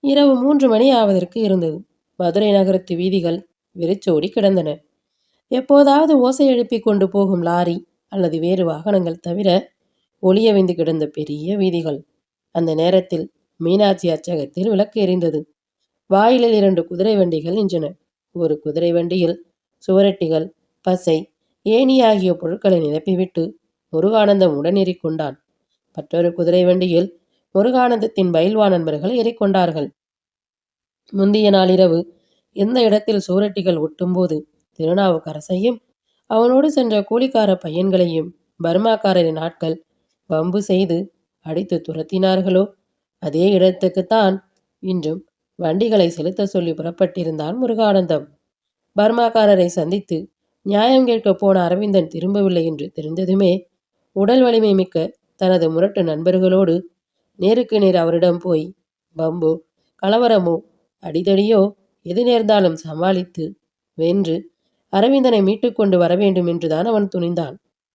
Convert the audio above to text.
இரவு 3 மணி ஆவதற்கு இருந்தது. மதுரை நகரத்து வீதிகள் வெறிச்சோடி கிடந்தன. எப்போதாவது ஓசை எழுப்பி கொண்டு போகும் லாரி அல்லது வேறு வாகனங்கள் தவிர ஒளியவிந்து கிடந்த பெரிய வீதிகள். அந்த நேரத்தில் மீனாட்சி அச்சகத்தில் விளக்கு எரிந்தது. வாயிலில் 2 குதிரை வண்டிகள் நின்றன. ஒரு குதிரை வண்டியில் சுவரொட்டிகள், பசை, ஏணி ஆகிய பொருட்களை நிரப்பிவிட்டு முருகானந்தம் உடனேறிக் கொண்டான். மற்றொரு குதிரை வண்டியில் முருகானந்தத்தின் பயில்வா நண்பர்கள் ஏறிக்கொண்டார்கள். முந்திய நாளிரவு எந்த இடத்தில் சுவரொட்டிகள் ஒட்டும்போது திருநாவுக்கரசையும் அவனோடு சென்ற கூலிக்கார பையன்களையும் பர்மாக்காரரின் ஆட்கள் வம்பு செய்து அடித்து துரத்தினார்களோ அதே இடத்துக்குத்தான் இன்றும் வண்டிகளை செலுத்த சொல்லி புறப்பட்டிருந்தான் முருகானந்தம். பர்மாக்காரரை சந்தித்து நியாயம் கேட்க போன அரவிந்தன் திரும்பவில்லை என்று தெரிந்ததுமே உடல் வலிமை மிக்க தனது முரட்டு நண்பர்களோடு நேருக்கு நேர் அவரிடம் போய் பம்போ, கலவரமோ, அடிதடியோ எது நேர்ந்தாலும் சமாளித்து வென்று அரவிந்தனை மீட்டு கொண்டு வர வேண்டும் என்றுதான் அவன் துணிந்தான்.